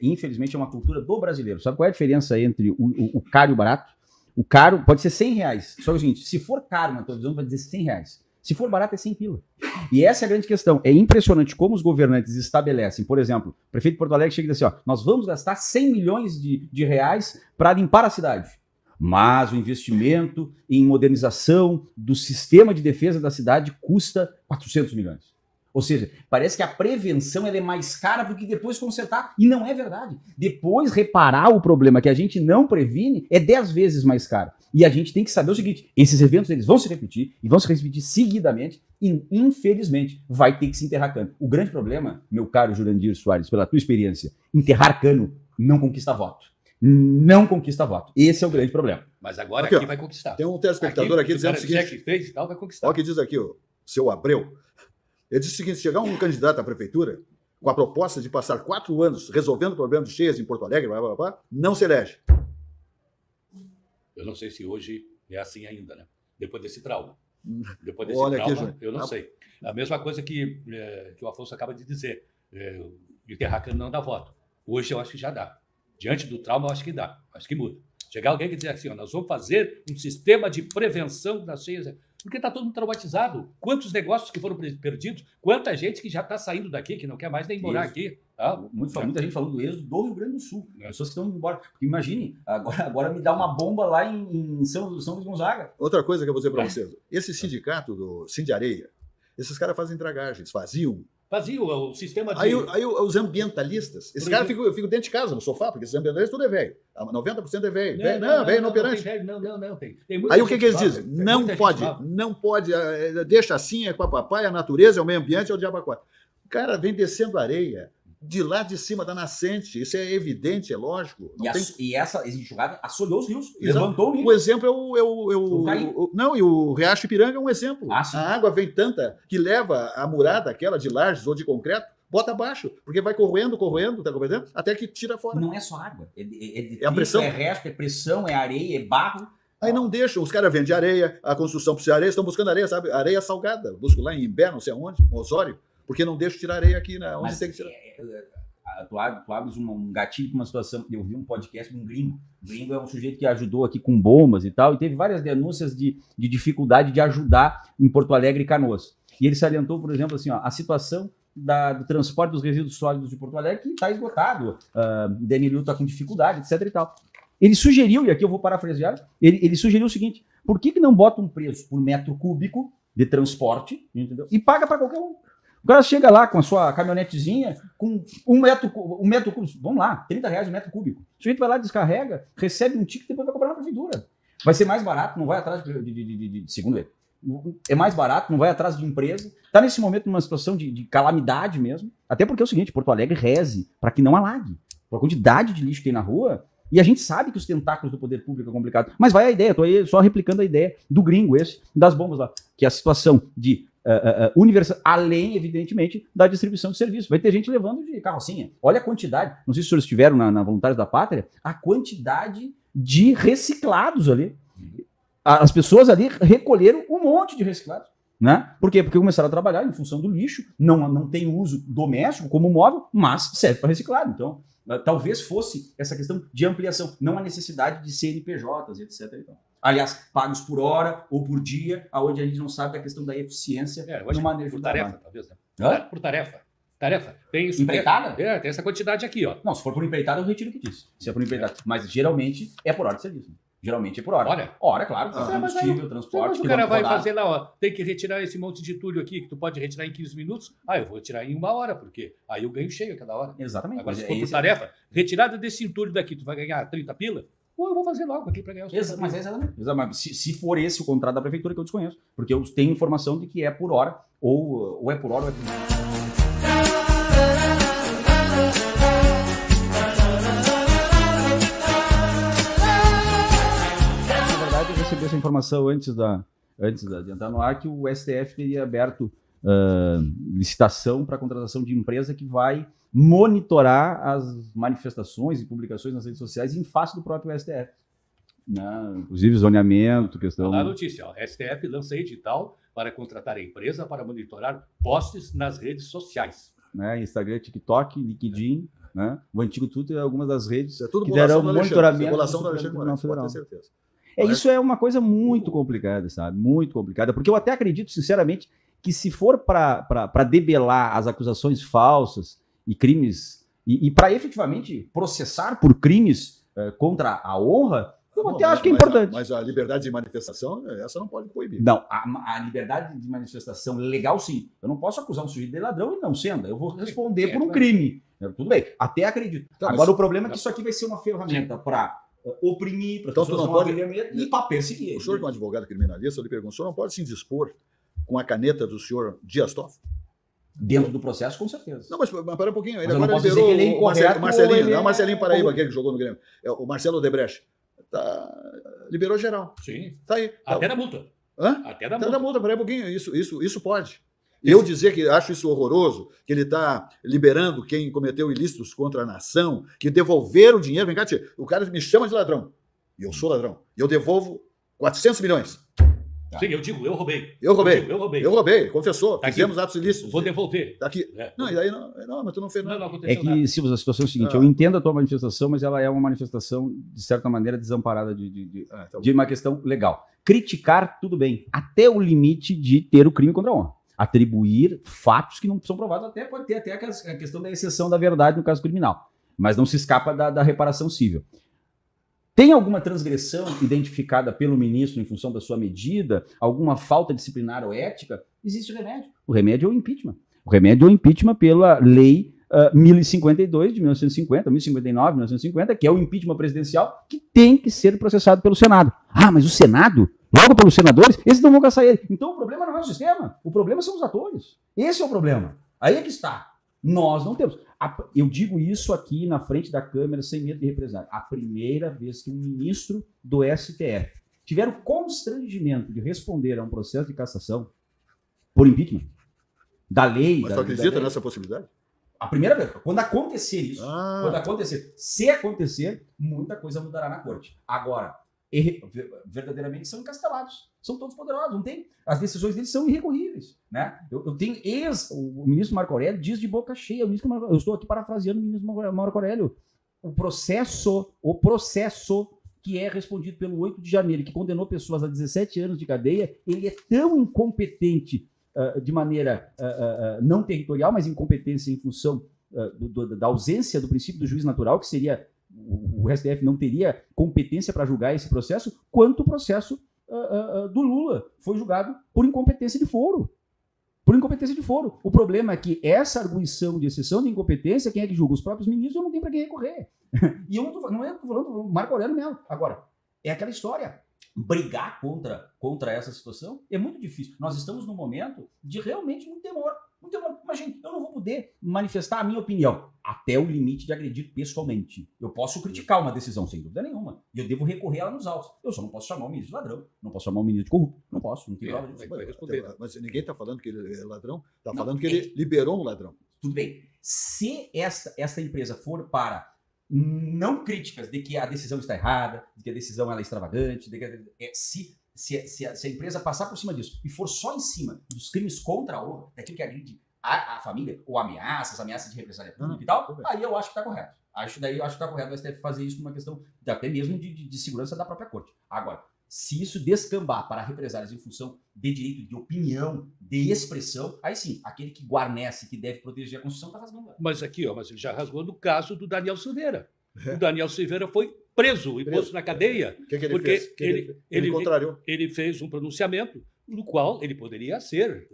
infelizmente é uma cultura do brasileiro. Sabe qual é a diferença entre o caro e o barato? O caro pode ser R$100. Só que é o seguinte, se for caro na televisão, vai dizer R$100. Se for barato, é 100 pila. E essa é a grande questão. É impressionante como os governantes estabelecem, por exemplo, o prefeito de Porto Alegre chega e diz assim, ó, nós vamos gastar 100 milhões de reais para limpar a cidade. Mas o investimento em modernização do sistema de defesa da cidade custa 400 milhões. Ou seja, parece que a prevenção ela é mais cara do que depois consertar. E não é verdade. Depois reparar o problema que a gente não previne é 10 vezes mais caro. E a gente tem que saber o seguinte, esses eventos eles vão se repetir e vão se repetir seguidamente e, infelizmente, vai ter que se enterrar cano. O grande problema, meu caro Jurandir Soares, pela tua experiência, enterrar cano não conquista voto. Não conquista voto. Esse é o grande problema. Mas agora aqui vai conquistar. Tem um telespectador aqui dizendo o seguinte... Que fez e tal, vai conquistar. Olha o que diz aqui o seu Abreu. Ele diz o seguinte, chegar um candidato à prefeitura com a proposta de passar 4 anos resolvendo o problema de cheias em Porto Alegre, blá, blá, blá, não se elege. Eu não sei se hoje é assim ainda, né? Depois desse trauma. Depois desse Olha trauma, aqui, eu não sei. A mesma coisa que o Afonso acaba de dizer. Enterrar cano não dá voto. Hoje eu acho que já dá. Diante do trauma, eu acho que dá. Acho que muda. Chegar alguém que dizer assim, ó, nós vamos fazer um sistema de prevenção das cheias... Porque está todo mundo traumatizado. Quantos negócios que foram perdidos, quanta gente que já está saindo daqui, que não quer mais nem morar aqui. Tá? Muita gente falando do êxodo do Rio Grande do Sul. Pessoas que estão indo embora. Porque imagine, agora me dá uma bomba lá em São Luís Gonzaga. Outra coisa que eu vou dizer para vocês. Esse sindicato do Sindiareia, esses caras fazem dragagens, faziam. Fazia o sistema de... Aí os ambientalistas, esses caras ficam dentro de casa, no sofá, porque esses ambientalistas tudo é velho. 90% é velho. Velho inoperante. Não, tem. Aí o que eles dizem? Não pode, deixa assim, é com a papai, a natureza, é o meio ambiente, é o diabo quatro. O cara vem descendo areia, de lá de cima da nascente, isso é evidente, é lógico. E essa enxurrada assolou os rios, exato. Levantou o nível. O exemplo é o Riacho Ipiranga é um exemplo. A água vem tanta que leva a murada, aquela de lajes ou de concreto, bota abaixo, porque vai corroendo, tá compreendendo? Até que tira fora. Não é só água, é a pressão. É resto, é pressão, é areia, é barro. Aí não deixam, os caras vendem areia, a construção precisa de areia, estão buscando areia, sabe? Areia salgada, busco lá em Imbé, não sei aonde, Osório. Porque não deixa tirar areia aqui, né? Onde tem que tirar. Tu abres um gatilho para uma situação. Eu vi um podcast de um gringo. O gringo é um sujeito que ajudou aqui com bombas e tal, e teve várias denúncias de dificuldade de ajudar em Porto Alegre e Canoas. E ele salientou, por exemplo, assim, ó, a situação do transporte dos resíduos sólidos de Porto Alegre, que está esgotado. Denilio está com dificuldade, etc. e tal. Ele sugeriu, e aqui eu vou parafrasear, ele sugeriu o seguinte: por que não bota um preço por metro cúbico de transporte, entendeu? E paga para qualquer um? O cara chega lá com a sua caminhonetezinha, com um metro cúbico, vamos lá, R$30 o metro cúbico. O sujeito vai lá, descarrega, recebe um ticket e depois vai cobrar na prefeitura. Vai ser mais barato, não vai atrás segundo ele. É mais barato, não vai atrás de empresa. Está nesse momento numa situação de calamidade mesmo. Até porque é o seguinte, Porto Alegre reze para que não alague. A quantidade de lixo que tem na rua, e a gente sabe que os tentáculos do poder público é complicado. Mas vai a ideia, estou aí só replicando a ideia do gringo esse, das bombas lá. Que é a situação de universal, além, evidentemente, da distribuição de serviços. Vai ter gente levando de carrocinha. Olha a quantidade. Não sei se os senhores estiveram na Voluntários da Pátria, a quantidade de reciclados ali. As pessoas ali recolheram um monte de reciclados. Né? Por quê? Porque começaram a trabalhar em função do lixo, não tem uso doméstico como móvel, mas serve para reciclado. Então, talvez fosse essa questão de ampliação, não a necessidade de CNPJs, etc. Então. Aliás, pagos por hora ou por dia, onde a gente não sabe a questão da eficiência no manejo por da tarefa, talvez. Né? Por tarefa. Tem isso. Empreitada? Tem essa quantidade aqui, ó. Não, se for por empreitada, eu retiro o que disse. Se é por empreitada. Mas geralmente é por hora de serviço. Geralmente é por hora. Hora, claro. Combustível, transporte. Mas o cara vai fazer lá, ó. Tem que retirar esse monte de entulho aqui, que tu pode retirar em 15 minutos. Eu vou retirar em 1 hora, porque aí eu ganho cheio a cada hora. Exatamente. Agora, se for por tarefa, retirada desse entulho daqui, tu vai ganhar 30 pila? Ou eu vou fazer logo aqui para ganhar os 30 Mas é exatamente. Se for esse o contrato da prefeitura, que eu desconheço. Porque eu tenho informação de que é por hora, ou é por hora, ou é por hora. Eu recebi essa informação antes de entrar no ar, que o STF teria aberto licitação para a contratação de empresa que vai monitorar as manifestações e publicações nas redes sociais em face do próprio STF. Não, inclusive zoneamento, questão... Lá a notícia, ó, STF lança edital para contratar a empresa para monitorar posts nas redes sociais. Né? Instagram, TikTok, LinkedIn, né? O antigo Twitter é algumas das redes É tudo que deram bolação do monitoramento Alexandre. Bolação do do Alexandre Tribunal Moraes, pode Federal. ter certeza. Isso é uma coisa muito complicada, sabe? Muito complicada, porque eu até acredito, sinceramente, que se for para debelar as acusações falsas e crimes, e para efetivamente processar por crimes contra a honra, eu até acho que é importante. Mas a liberdade de manifestação, essa não pode proibir. Não, a liberdade de manifestação legal, sim. Eu não posso acusar um sujeito de ladrão e não sendo. Eu vou responder por um crime. Tudo bem, até acredito. Então, agora, o problema é que isso aqui vai ser uma ferramenta para oprimir, para Então, pessoas não pode... e para perseguir. O senhor, como advogado criminalista, eu lhe pergunto, o senhor não pode se indispor com a caneta do senhor Dias Toffoli? Dentro do processo, com certeza. Não, mas para um pouquinho. Ele Mas eu agora não posso liberou dizer que ele é o incorreto Marcelinho, ou ele não é o Marcelinho Paraíba, como- aquele que jogou no Grêmio. É o Marcelo Odebrecht. Liberou geral. Sim. Tá aí. Até da multa. Hã? Até da Até multa. da multa, peraí um pouquinho. Isso pode. Eu dizer que acho isso horroroso, que ele está liberando quem cometeu ilícitos contra a nação, que devolveram o dinheiro. Vem cá, tia, o cara me chama de ladrão. E eu sou ladrão. E eu devolvo 400 milhões. Sim, eu digo, eu roubei. Eu roubei. Eu roubei. Eu roubei, confessou. Tá aqui. Fizemos atos ilícitos. Vou devolver. Tá aqui. É. Não, e aí não, mas tu não fez Não, nada. não É aconteceu nada. que, Silvio, a situação é o seguinte, Ah. eu entendo a tua manifestação, mas ela é uma manifestação, de certa maneira, desamparada Tá de uma questão legal. Criticar, tudo bem, até o limite de ter o crime contra a honra. Atribuir fatos que não são provados, até pode ter até a questão da exceção da verdade no caso criminal, mas não se escapa da reparação civil. Tem alguma transgressão identificada pelo ministro em função da sua medida, alguma falta disciplinar ou ética? Existe o remédio. O remédio é o impeachment. O remédio é o impeachment pela lei 1052 de 1950, 1059 de 1950, que é o impeachment presidencial, que tem que ser processado pelo Senado. Ah, mas o Senado, logo pelos senadores, esses não vão caçar ele. Então o problema não é o sistema, o problema são os atores. Esse é o problema. Aí é que está. Nós não temos. Eu digo isso aqui na frente da Câmara sem medo de represália. A primeira vez que um ministro do STF tiver o constrangimento de responder a um processo de cassação por impeachment da lei... Mas tu acredita nessa possibilidade? A primeira vez. Quando acontecer isso, Ah, se acontecer, muita coisa mudará na corte. Agora, verdadeiramente são encastelados. São todos poderosos, não tem? As decisões deles são irrecorríveis, né? Eu tenho o ministro Marco Aurélio diz de boca cheia, eu estou aqui parafraseando o ministro Marco Aurélio. O processo que é respondido pelo 8 de janeiro, que condenou pessoas a 17 anos de cadeia, ele é tão incompetente de maneira não territorial, mas incompetência em função da ausência do princípio do juiz natural, que seria o STF não teria competência para julgar esse processo, quanto o processo do Lula foi julgado por incompetência de foro. Por incompetência de foro. O problema é que essa arguição de exceção de incompetência, quem é que julga? Os próprios ministros, eu não tenho para quem recorrer. E eu não é falando do Marco Aurélio mesmo. Agora, é aquela história. Brigar contra essa situação é muito difícil. Nós estamos num momento de realmente muito temor. Imagina, eu não vou poder manifestar a minha opinião até o limite de agredir pessoalmente. Eu posso criticar uma decisão, sem dúvida nenhuma. E eu devo recorrer ela nos autos. Eu só não posso chamar o ministro de ladrão. Não posso chamar o ministro de corrupto. Não posso, não tem prova disso. Vai responder. mas ninguém está falando que ele é ladrão, está Não, falando que ele liberou um ladrão. Tudo bem. Se esta empresa for para não críticas de que a decisão está errada, de que a decisão ela é extravagante, de que se a empresa passar por cima disso e for só em cima dos crimes contra a honra, daquilo que agride a família, ou ameaças de represália pública e tal, aí eu acho que está correto. Eu acho que está correto o STF fazer isso por uma questão até mesmo de segurança da própria corte. Agora, se isso descambar para represálias em função de direito de opinião, de expressão, aí sim, aquele que guarnece, que deve proteger a Constituição, está rasgando. Mas aqui, mas ele já rasgou no caso do Daniel Silveira. O Daniel Silveira foi preso e posto na cadeia. O que ele Porque fez? Ele contrariou. Ele fez um pronunciamento no qual ele poderia ser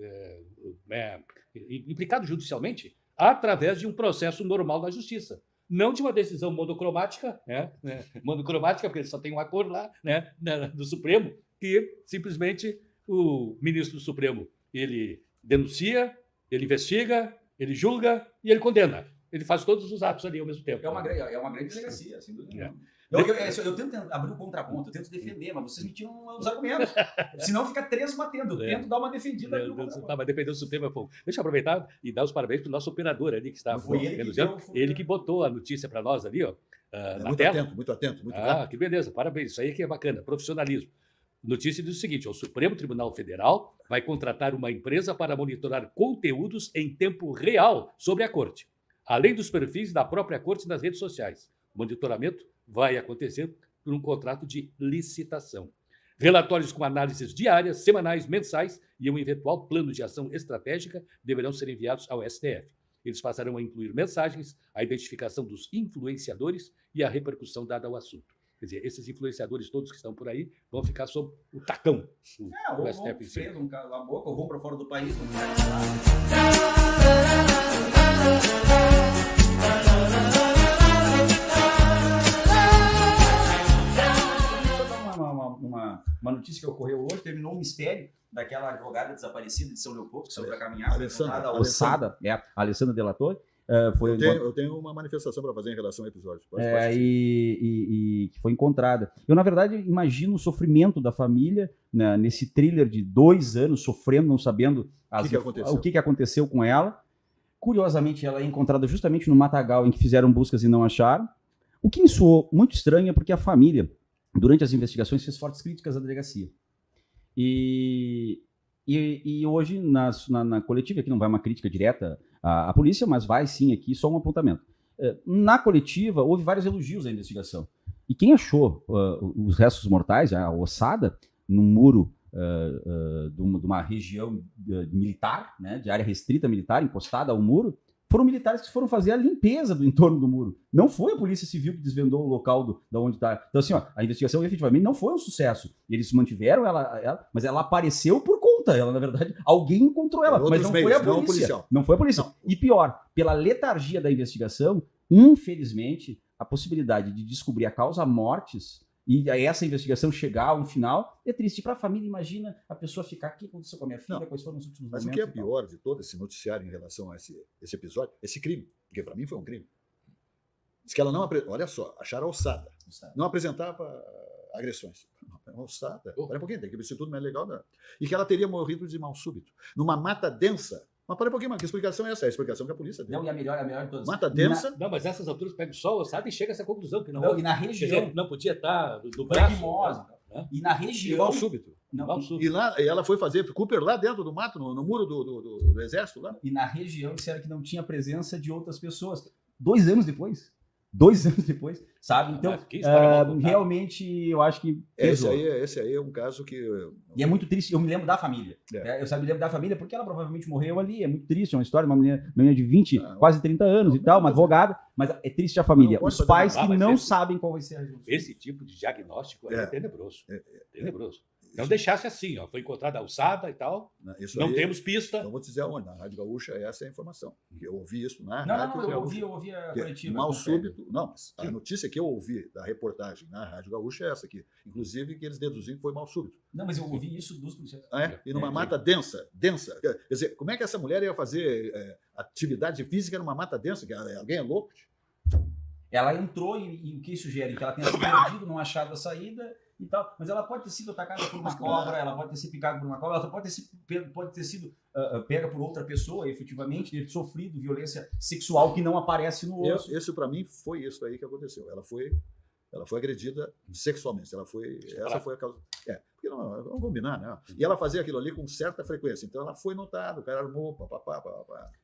implicado judicialmente através de um processo normal na justiça. Não de uma decisão monocromática, monocromática, porque só tem uma cor lá, do Supremo, que simplesmente o ministro do Supremo, ele denuncia, ele investiga, ele julga e ele condena. Ele faz todos os atos ali ao mesmo tempo. É uma grande delegacia, sem dúvida nenhuma. É. Eu tento abrir o contraponto, eu tento defender, mas vocês me tiram os argumentos. Senão fica 3 batendo. Eu tento dar uma defendida. Você estava defendendo o Supremo. Deixa eu aproveitar e dar os parabéns para o nosso operador ali que está Foi ele que botou a notícia para nós ali, ó. na Muito tela. atento, muito atento, muito Ah, rápido. que beleza, parabéns. Isso aí que é bacana, profissionalismo. Notícia diz o seguinte: o Supremo Tribunal Federal vai contratar uma empresa para monitorar conteúdos em tempo real sobre a corte, além dos perfis da própria corte nas redes sociais. O monitoramento vai acontecer por um contrato de licitação. Relatórios com análises diárias, semanais, mensais e um eventual plano de ação estratégica deverão ser enviados ao STF. Eles passarão a incluir mensagens, a identificação dos influenciadores e a repercussão dada ao assunto. Quer dizer, esses influenciadores todos que estão por aí vão ficar sob o tacão do Ou STF. vão em si. preso, a boca, ou vão para fora do país. Uma notícia que ocorreu hoje, terminou o mistério daquela advogada desaparecida de São Leopoldo, que saiu para caminhar, foi encontrada a ossada, a Alessandra Delatorre. Eu tenho uma manifestação para fazer em relação ao episódio. E que foi encontrada. Eu, na verdade, imagino o sofrimento da família, né, nesse thriller de 2 anos, sofrendo, não sabendo o que aconteceu com ela. Curiosamente, ela é encontrada justamente no matagal em que fizeram buscas e não acharam. O que me soou muito estranho é porque a família, durante as investigações, fez fortes críticas à delegacia. E hoje, na coletiva, aqui não vai uma crítica direta à polícia, mas vai sim aqui só um apontamento. Na coletiva, houve vários elogios à investigação. E quem achou os restos mortais, a ossada, num muro de uma região militar, né, de área restrita militar, encostada ao muro, foram militares que foram fazer a limpeza do entorno do muro. Não foi a Polícia Civil que desvendou o local da onde está. Então, assim, a investigação efetivamente não foi um sucesso. Eles mantiveram ela, mas ela apareceu por conta. Ela, na verdade, alguém encontrou ela, mas não foi a polícia. Não foi a polícia. Não. E pior, pela letargia da investigação, infelizmente, a possibilidade de descobrir a causa mortes e essa investigação chegar a um final é triste para a família. Imagina a pessoa ficar, o que aconteceu com a minha filha, quais foram os últimos momentos. Mas o que é pior de todo esse noticiário em relação a esse episódio, esse crime, porque para mim foi um crime. Diz que ela não, olha só, acharam a ossada, não apresentava agressões. Ossada, olha um pouquinho, tem que ver se tudo mais legal. Não. E que ela teria morrido de mal súbito, numa mata densa. Mas para um pouquinho, que explicação é essa? É a explicação que a polícia deu. Não, e a melhor de todas. Mata densa. Não, mas nessas alturas pega só o ossada e chega a essa conclusão, que não, e na região. Não podia estar do braço. Né? E na região. Mal súbito. E lá ela foi fazer Cooper lá dentro do mato, no muro do exército lá. E na região disseram que não tinha presença de outras pessoas. 2 anos depois. 2 anos depois, sabe? Então, realmente, eu acho que... Esse aí é um caso que... E é muito triste, eu me lembro da família. Eu me lembro da família porque ela provavelmente morreu ali, é muito triste, é uma história de uma menina de 20, quase 30 anos e tal, uma advogada, mas é triste a família. Os pais que não sabem qual vai ser a resolução. Esse tipo de diagnóstico é tenebroso. Tenebroso. Não deixasse assim, ó, foi encontrada a alçada e tal, não temos pista. Não vou dizer aonde, na Rádio Gaúcha essa é a informação. Eu ouvi isso na Rádio Gaúcha. Eu ouvi a coletiva. Mal súbito, não, mas a notícia que eu ouvi da reportagem na Rádio Gaúcha é essa aqui. Inclusive que eles deduziram que foi mal súbito. Não, mas eu ouvi isso dos policiais. E numa mata densa. Quer dizer, como é que essa mulher ia fazer atividade física numa mata densa? Alguém é louco? Ela entrou e o que sugere? Que ela tenha se perdido, não achado a saída... E tal, mas ela pode ter sido atacada por uma cobra, ela pode ter sido picada por uma cobra, ela pode ter sido pega por outra pessoa, efetivamente, ter sofrido violência sexual que não aparece no osso. Esse para mim foi isso aí que aconteceu. Ela foi agredida sexualmente. Essa foi a causa. Porque vamos combinar, né? E ela fazia aquilo ali com certa frequência. Então ela foi notada, o cara armou, papapá.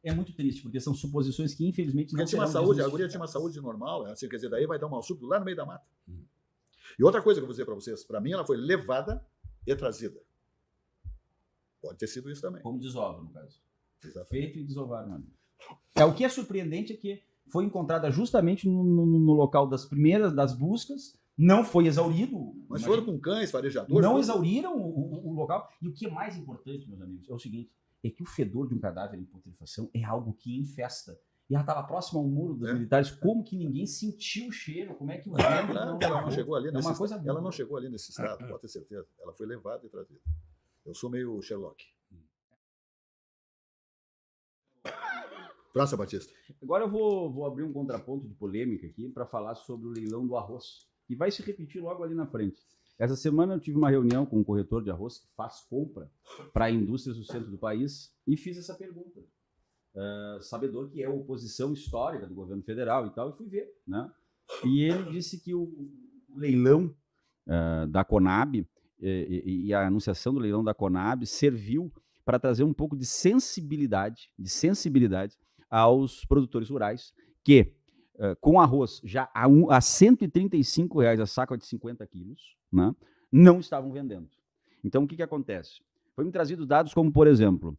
É muito triste, porque são suposições que infelizmente não tinha uma saúde, a guria tinha uma saúde normal, assim, quer dizer, daí vai dar um mal súbito lá no meio da mata. E outra coisa que eu vou dizer para vocês, para mim ela foi levada e trazida. Pode ter sido isso também. Como desova, no caso. Exatamente. Feito e desovado, mano. O que é surpreendente é que foi encontrada justamente no local das buscas, não foi exaurido. Mas foram com cães, farejadores. Não exauriram o local. E o que é mais importante, meus amigos, é o seguinte, é que o fedor de um cadáver em putrefação é algo que infesta. E ela estava próxima ao muro dos militares. Como que ninguém sentiu o cheiro? Como é que o vento ela não chegou ali nesse estado. Ela não chegou ali nesse estado, pode ter certeza. Ela foi levada e trazida. Eu sou meio Sherlock. Praça Batista. Agora eu vou abrir um contraponto de polêmica aqui para falar sobre o leilão do arroz, que vai se repetir logo ali na frente. Essa semana eu tive uma reunião com um corretor de arroz que faz compra para indústrias do centro do país e fiz essa pergunta. Sabedor que é a oposição histórica do governo federal e tal, e fui ver, né? E ele disse que o leilão da Conab e a anunciação do leilão da Conab serviu para trazer um pouco de sensibilidade aos produtores rurais que, com arroz já a R$ 135 a saca de 50 quilos, né, não estavam vendendo. Então, o que acontece? Foi-me trazido dados como, por exemplo,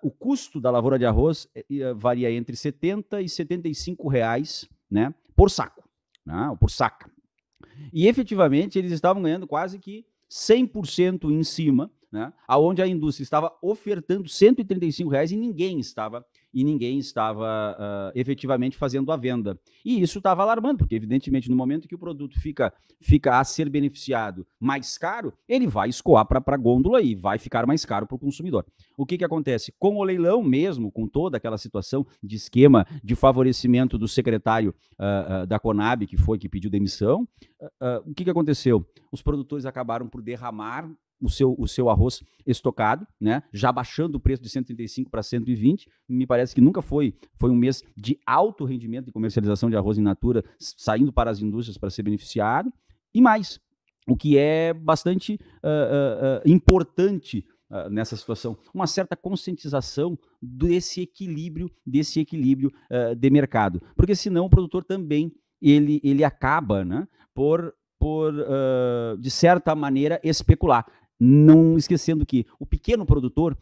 o custo da lavoura de arroz varia entre R$ 70 e R$ 75 reais, né, por saco, né, ou por saca. E, efetivamente, eles estavam ganhando quase que 100% em cima, né, aonde a indústria estava ofertando R$ 135 reais e ninguém estava efetivamente fazendo a venda. E isso estava alarmando, porque, evidentemente, no momento que o produto fica a ser beneficiado mais caro, ele vai escoar para a gôndola e vai ficar mais caro para o consumidor. O que acontece? Com o leilão mesmo, com toda aquela situação de esquema de favorecimento do secretário da Conab, que pediu demissão, o que aconteceu? Os produtores acabaram por derramar o seu arroz estocado, né, já baixando o preço de 135 para 120, me parece que nunca foi um mês de alto rendimento de comercialização de arroz in natura, saindo para as indústrias para ser beneficiado, e mais, o que é bastante importante nessa situação, uma certa conscientização desse equilíbrio de mercado, porque senão o produtor também, ele acaba, né, por de certa maneira, especular. Não esquecendo que o pequeno produtor,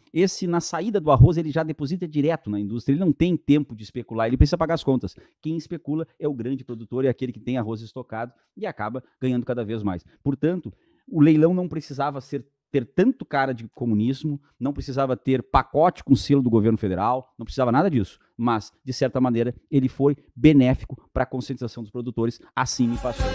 na saída do arroz, ele já deposita direto na indústria, ele não tem tempo de especular, ele precisa pagar as contas. Quem especula é o grande produtor, é aquele que tem arroz estocado e acaba ganhando cada vez mais. Portanto, o leilão não precisava ter tanto cara de comunismo, não precisava ter pacote com selo do governo federal, não precisava nada disso, mas, de certa maneira, ele foi benéfico para a conscientização dos produtores, assim me passou.